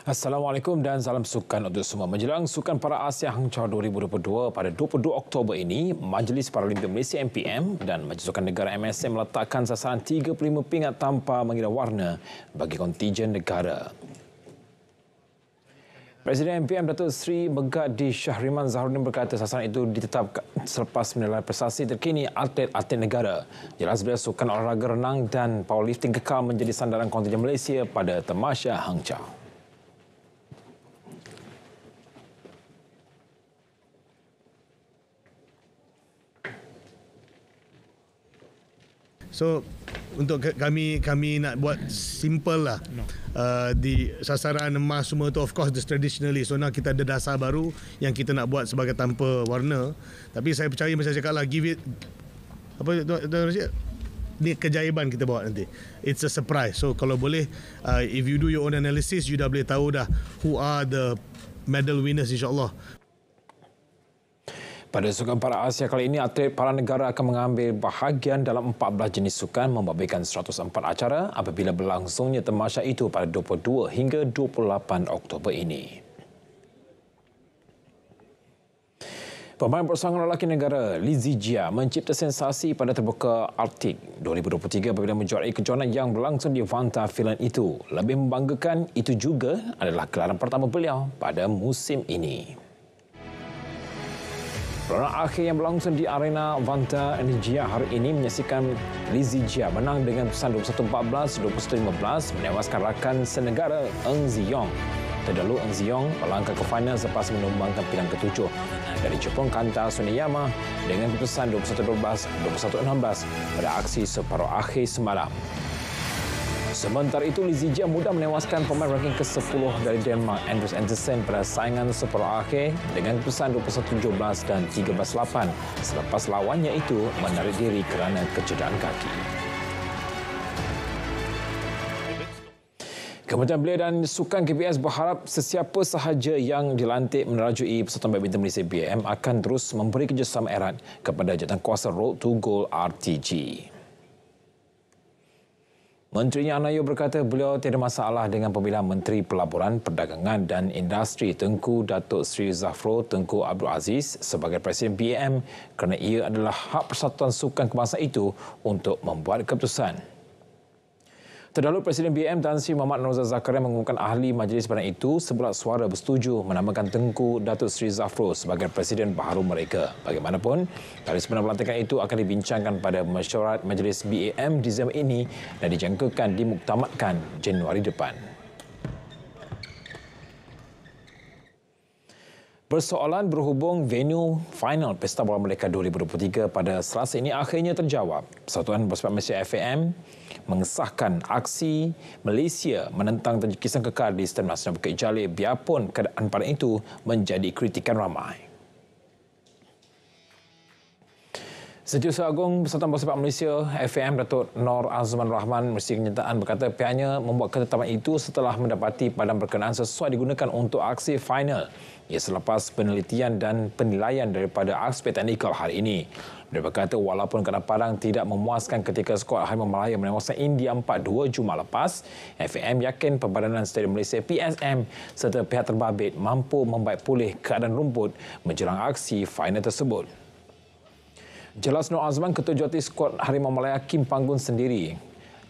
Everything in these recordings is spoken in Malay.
Assalamualaikum dan salam sukan untuk semua. Menjelang Sukan Para Asia Hangzhou 2022 pada 22 Oktober ini, Majlis Paralimpik Malaysia MPM dan Majlis Sukan Negara MSM meletakkan sasaran 35 pingat tanpa mengira warna bagi kontingen negara. Presiden MPM Datuk Seri Megadi Syahriman Zaharuddin berkata sasaran itu ditetapkan selepas menilai prestasi terkini atlet-atlet negara. Jelas beliau sukan olahraga renang dan powerlifting kekal menjadi sandaran kontingen Malaysia pada Tamasya Hangzhou. So untuk kami nak buat simple lah. Di sasaran emas semua tu of course traditionally. So now kita ada dasar baru yang kita nak buat sebagai tanpa warna. Tapi saya percaya macam cakap lah, give it apa Tuan Rashid? Ni keajaiban kita bawa nanti. It's a surprise. So kalau boleh if you do your own analysis, you dah boleh tahu dah who are the medal winners insya-Allah. Pada Sukan Para Asia kali ini, atlet para negara akan mengambil bahagian dalam 14 jenis sukan membabitkan 104 acara apabila berlangsungnya tamasya itu pada 22 hingga 28 Oktober ini. Pemain persaingan lelaki negara Li Zijia mencipta sensasi pada terbuka Arctic 2023 apabila menjuarai kejohanan yang berlangsung di Vantaa, Finland itu. Lebih membanggakan, itu juga adalah gelaran pertama beliau pada musim ini. Perlawanan akhir yang berlangsung di arena Vantaa Energia hari ini menyaksikan Li Zijia menang dengan keputusan 21-14, 21-15 menewaskan rakan senegara Eng Ziyong. Terdahulu Eng Ziyong melangkah ke final selepas menumbangkan pilihan ketujuh dari Jepun Kanta Suneyama dengan keputusan 21-12, 21-16 pada aksi separuh akhir semalam. Sementara itu, Li Zijia mudah menewaskan pemain ranking ke-10 dari Denmark, Andreas Andersen pada saingan separuh akhir dengan keputusan 21-17 dan 13-8 selepas lawannya itu menarik diri kerana kecederaan kaki. Kementerian Belia dan Sukan KPS berharap sesiapa sahaja yang dilantik menerajui Persatuan Badminton Malaysia BAM akan terus memberi kerjasama erat kepada jawatankuasa Road to Gold RTG. Menterinya Anayo berkata beliau tiada masalah dengan pemilihan Menteri Pelaburan, Perdagangan dan Industri Tengku Datuk Seri Zafrul Tengku Abdul Aziz sebagai Presiden BAM kerana ia adalah hak Persatuan Sukan Kebangsaan itu untuk membuat keputusan. Terdahulu Presiden BAM Tan Sri Muhammad Nurul Zakaria mengumumkan ahli majlis badan itu sebulat suara bersetuju menamakan Tengku Datuk Seri Zafrul sebagai Presiden baharu mereka. Bagaimanapun, tarikh sebenar pelantikan itu akan dibincangkan pada mesyuarat Majlis BAM Disember ini dan dijangkakan dimuktamadkan Januari depan. Persoalan berhubung venue final Pesta Bola Merdeka 2023 pada Selasa ini akhirnya terjawab. Persatuan Bola Malaysia FAM mengesahkan aksi Malaysia menentang tajukisan kekal di Stadium Nasional Bukit Jalil biarpun keadaan pada itu menjadi kritikan ramai. Setiausaha Agung Persatuan Bola Sepak Malaysia FAM Datuk Nor Azman Rahman mesti kenyataan berkata pihaknya membuat ketetapan itu setelah mendapati padang berkenaan sesuai digunakan untuk aksi final. Ia selepas penelitian dan penilaian daripada aspek teknikal hari ini. Dia berkata walaupun keadaan padang tidak memuaskan ketika skuad Harimau Malaya menewaskan India 4-2 Jumaat lepas, FAM yakin Pembadanan Stadium Malaysia PSM serta pihak terbabit mampu membaik pulih keadaan rumput menjelang aksi final tersebut. Jelas Nur Azman, Ketua Jurulatih skuad Harimau Malaya Kim Panggun sendiri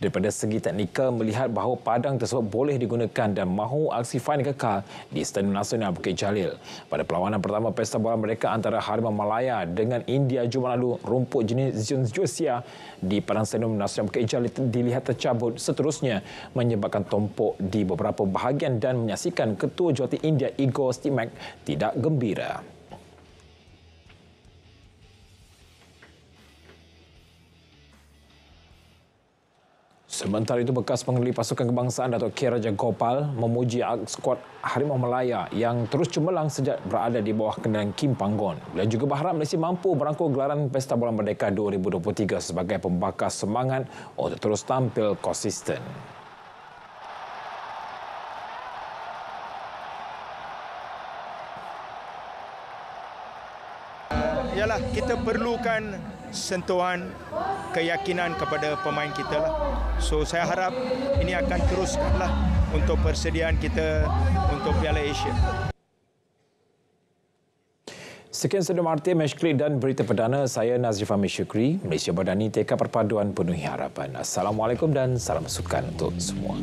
daripada segi teknikal melihat bahawa padang tersebut boleh digunakan dan mahu aksi final kekal di Stadium Nasional Bukit Jalil. Pada perlawanan pertama Pesta Bola Merdeka antara Harimau Malaya dengan India Jumaat lalu, rumput jenis Zosia di padang Stadium Nasional Bukit Jalil dilihat tercabut, seterusnya menyebabkan tumpuk di beberapa bahagian dan menyaksikan Ketua Jurulatih India Igor Stimac tidak gembira. Sementara itu, bekas pengendali pasukan kebangsaan Datuk K. Raja Gopal memuji skuad Harimau Malaya yang terus cemerlang sejak berada di bawah kendalian Kim Panggon. Beliau juga berharap Malaysia mampu merangkul gelaran Pesta Bola Merdeka 2023 sebagai pembakar semangat untuk terus tampil konsisten. Yalah, kita perlukan sentuhan keyakinan kepada pemain kita lah. So saya harap ini akan teruskanlah untuk persediaan kita untuk Piala Asia. Sekian Studio Martin, Match Click dan Berita Perdana. Saya Nazri Fahmi Syukri. Malaysia Madani, tekad perpaduan penuhi harapan. Assalamualaikum dan salam sukan untuk semua.